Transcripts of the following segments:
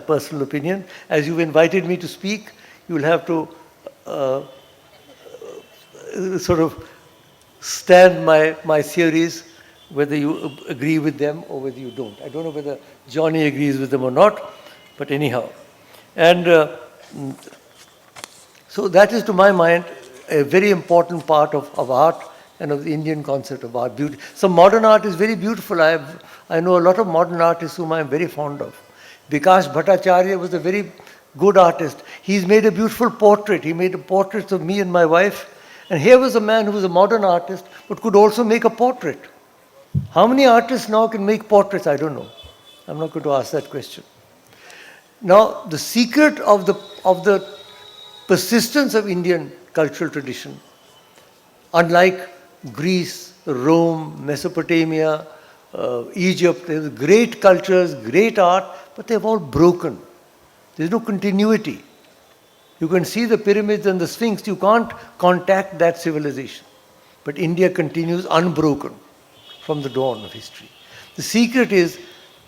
personal opinion. As you've invited me to speak, you will have to sort of stand my theories, whether you agree with them or whether you don't. I don't know whether Johnny agrees with them or not, but anyhow. And so that is, to my mind, a very important part of art and of the Indian concept of art. Beauty. Some modern art is very beautiful. I know a lot of modern artists whom I am very fond of. Vikas Bhattacharya was a very good artist. He's made a beautiful portrait. He made portraits of me and my wife. And here was a man who was a modern artist, but could also make a portrait. How many artists now can make portraits? I don't know. I'm not going to ask that question. Now, the secret of the persistence of Indian cultural tradition, unlike Greece, Rome, Mesopotamia, Egypt, there's great cultures, great art, but they've all broken. There's no continuity. You can see the pyramids and the Sphinx, you can't contact that civilization. But India continues unbroken from the dawn of history. The secret is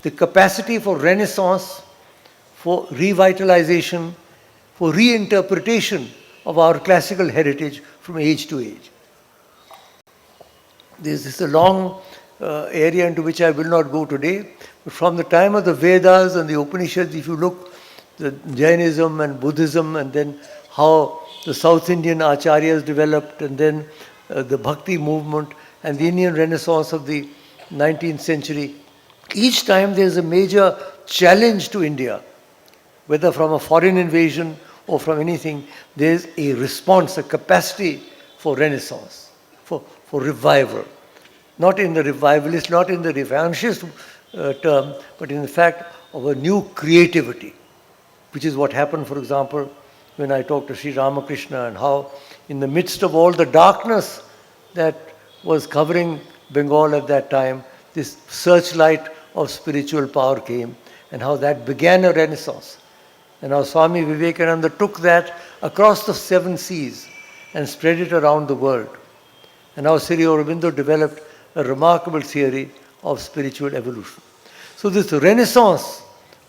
the capacity for renaissance, for revitalization, for reinterpretation of our classical heritage from age to age. This is a long area into which I will not go today, but from the time of the Vedas and the Upanishads, if you look, the Jainism and Buddhism, and then how the South Indian acharyas developed, and then the Bhakti movement and the Indian Renaissance of the 19th century. Each time there is a major challenge to India, whether from a foreign invasion or from anything, there is a response, a capacity for renaissance, for revival. Not in the revivalist, not in the revanchist term, but in the fact of a new creativity, which is what happened, for example, when I talked to Sri Ramakrishna, and how in the midst of all the darkness that was covering Bengal at that time, this searchlight of spiritual power came, and how that began a renaissance. And how Swami Vivekananda took that across the 7 seas and spread it around the world. And how Sri Aurobindo developed a remarkable theory of spiritual evolution. So this renaissance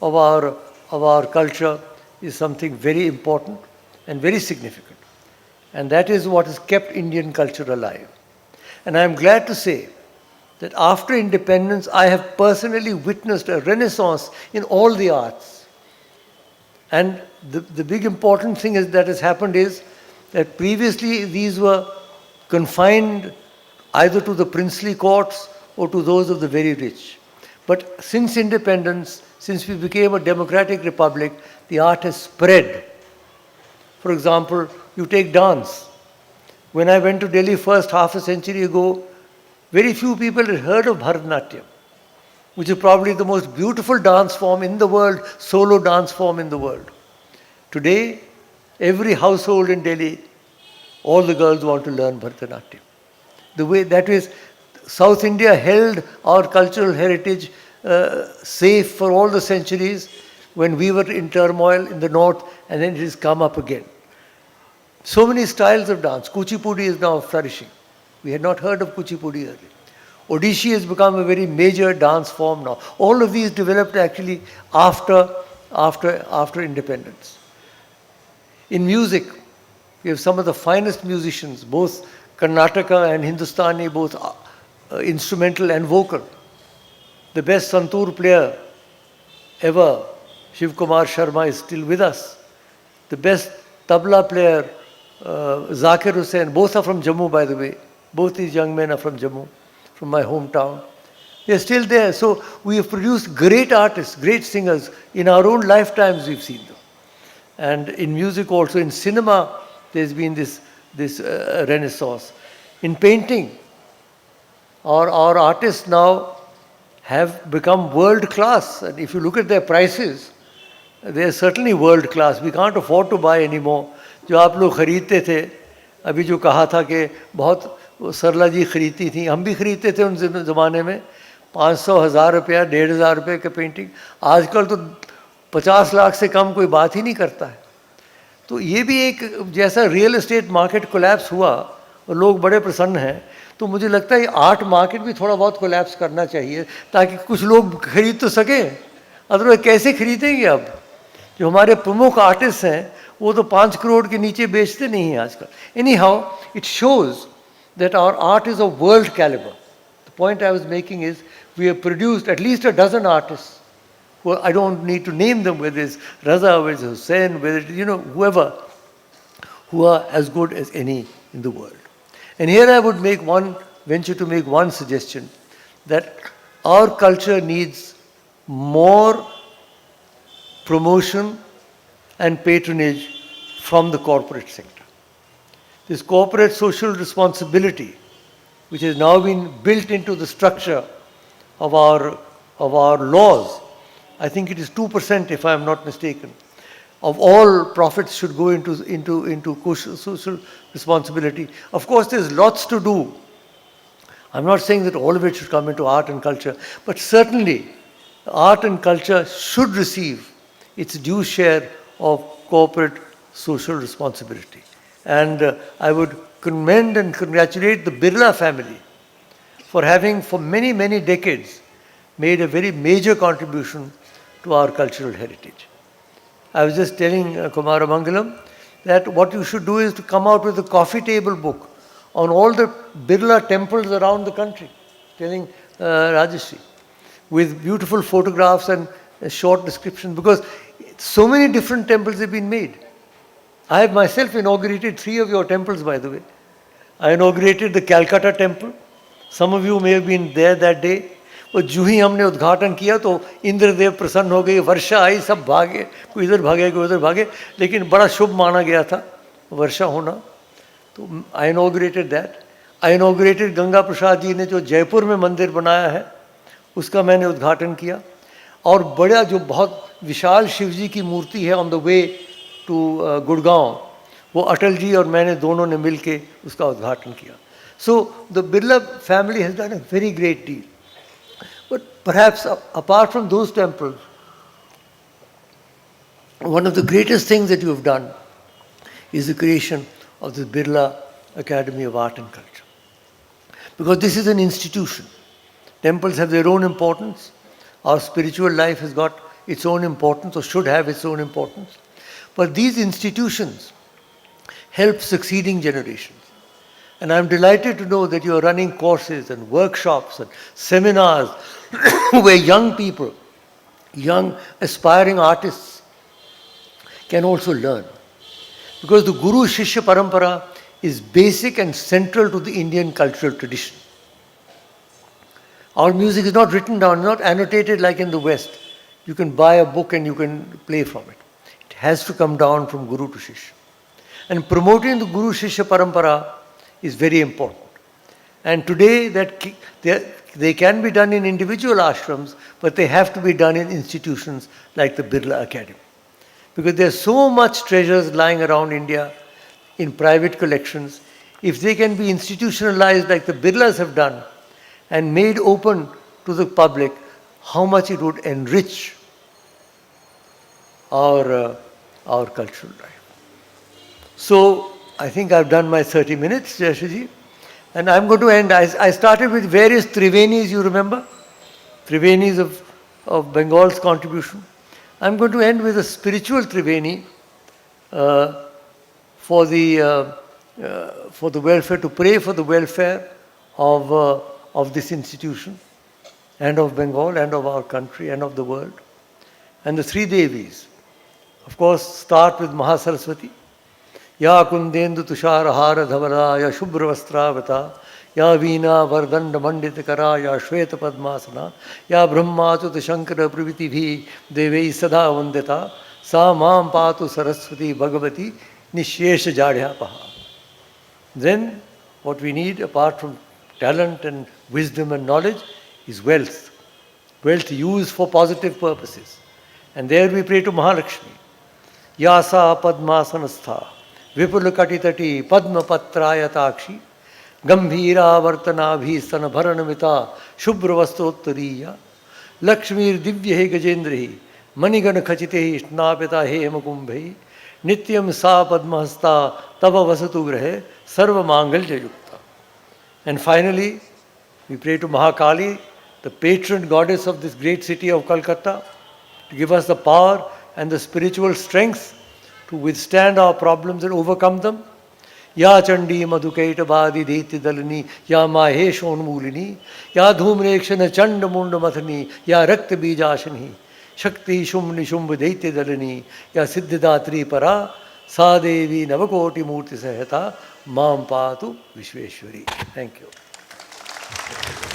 of our culture is something very important and very significant. And that is what has kept Indian culture alive. And I am glad to say that after independence, I have personally witnessed a renaissance in all the arts. And the big important thing that has happened is that previously these were confined either to the princely courts or to those of the very rich. But since independence, since we became a democratic republic, the art has spread. For example, you take dance. When I went to Delhi first half a century ago, very few people had heard of Bharatanatyam, which is probably the most beautiful dance form in the world, solo dance form in the world. Today, every household in Delhi, all the girls want to learn Bharatanatyam. The way that is, South India held our cultural heritage safe for all the centuries when we were in turmoil in the north, and then it has come up again. So many styles of dance. Kuchipudi is now flourishing. We had not heard of Kuchipudi earlier. Odissi has become a very major dance form now. All of these developed actually after independence. In music, we have some of the finest musicians, both Karnataka and Hindustani, both instrumental and vocal. The best santoor player ever, Shiv Kumar Sharma, is still with us. The best tabla player, Zakir Hussain, both are from Jammu, by the way. Both these young men are from Jammu, from my hometown. They are still there. So we have produced great artists, great singers. In our own lifetimes we've seen them. And in music also, in cinema, there's been this renaissance. In painting, our artists now have become world class. And if you look at their prices, they are certainly world class. We can't afford to buy anymore. जो आप लोग खरीदते थे, अभी जो कहा था कि बहुत सरला जी खरीदती थी, हम भी खरीदते थे उन ज़माने में 500,000 रुपया, 1,500 रुपये का पेंटिंग. आजकल तो 50 लाख से कम कोई बात ही नहीं करता है. तो ये भी एक जैसा रियल एस्टेट मार्केट कोलैप्स हुआ और लोग बड़े प्रसन्न हैं, तो मुझे लगता है आर्ट मार्केट भी थोड़ा बहुत कोलैप्स करना चाहिए ताकि कुछ लोग खरीद तो सकें. अदरवाइज कैसे खरीदेंगे अब? जो हमारे प्रमुख आर्टिस्ट हैं वो तो 5 करोड़ के नीचे बेचते नहीं हैं आजकल. Anyhow, it shows that our art is of world caliber. The point I was making is we have produced at least a dozen artists. Well, I don't need to name them, whether it's Raza, whether it's Hussain, whether it's, whoever, who are as good as any in the world. And here I would venture to make one suggestion, that our culture needs more promotion and patronage from the corporate sector. This corporate social responsibility, which has now been built into the structure of our laws, I think it is 2%, if I am not mistaken, of all profits should go into social responsibility. Of course, there's lots to do. I'm not saying that all of it should come into art and culture, but certainly art and culture should receive its due share of corporate social responsibility. And I would commend and congratulate the Birla family for having, for many, many decades, made a very major contribution to our cultural heritage. I was just telling Kumara Mangalam that what you should do is to come out with a coffee table book on all the Birla temples around the country, telling Rajeshri, with beautiful photographs and a short description, because so many different temples have been made. I have myself inaugurated 3 of your temples, by the way. I inaugurated the Calcutta temple. Some of you may have been there that day. और जो ही हमने उद्घाटन किया तो इंद्रदेव प्रसन्न हो गए, वर्षा आई, सब भागे, कोई इधर भागे कोई उधर भागे, लेकिन बड़ा शुभ माना गया था वर्षा होना. तो I inaugurated that. I inaugurated Ganga Prasad ji ने जो जयपुर में मंदिर बनाया है उसका मैंने उद्घाटन किया. और बड़ा जो बहुत विशाल शिव जी की मूर्ति है on the way to Gurgaon, वो अटल जी और मैंने दोनों ने मिल के उसका उद्घाटन किया. So the Birla family has done a very great deal. But perhaps apart from those temples, one of the greatest things that you have done is the creation of the Birla Academy of Art and Culture. Because this is an institution. Temples have their own importance. Our spiritual life has got its own importance, or should have its own importance. But these institutions help succeeding generations. And I'm delighted to know that you're running courses and workshops and seminars where young people, young aspiring artists can also learn. Because the Guru Shishya Parampara is basic and central to the Indian cultural tradition. Our music is not written down, not annotated like in the West. You can buy a book and you can play from it. It has to come down from Guru to Shishya. And promoting the Guru Shishya Parampara is very important. And today they can be done in individual ashrams, but they have to be done in institutions like the Birla Academy. Because there's so much treasures lying around India in private collections. If they can be institutionalized like the Birlas have done and made open to the public, how much it would enrich our cultural life. So I think I've done my 30 minutes, Jayashriji. And I'm going to end. I started with various Trivenis, you remember? Trivenis of Bengal's contribution. I'm going to end with a spiritual Triveni for the welfare, to pray for the welfare of this institution and of Bengal and of our country and of the world. And the 3 Devis, of course, start with Mahasaraswati. या कुंदेन्दु तुषार हार धवला या शुभ्र वस्त्रावता या वीणा वरदंड मंडित करा या श्वेत पद्मासना या ब्रह्माच्युत शंकर प्रभृति भी देवै सदा वंदिता सा मां पातु Saraswati Bhagwati निशेष जाढ़्यापहा. Then what we need, apart from talent and wisdom and knowledge, is wealth. Wealth used for positive purposes. And there we pray to Mahalakshmi. Yasa padmasanastha विपुल कटितटी पद्म पत्रायताक्षी गंभीरा वर्तनाभीस्तन भरणमिता शुभ्र वस्त्रोत्तरीया लक्ष्मीर दिव्य हे गजेंद्र ही मणिगण खचिते ही स्नापिता हे हेमकुंभे नित्यम सा पद्महस्ता तव वसतु ग्रहे सर्व मांगल्य युक्ता. And finally, we pray to Mahakali, the patron goddess of this great city of Kolkata, to give us the power and the spiritual strength to withstand our problems and overcome them. Ya Chandi Madhukaita Badi Deti Dalini, Ya Mahesh Onmulini, Ya Dhumrekshana Chanda Munda Mathani, Ya Rakta Bijashani, Shakti Shumni Shumbh Deti Dalini, Ya Siddhidatri Para, Sadevi Navakoti Murti Sahata, Mam Patu Vishweshwari. Thank you.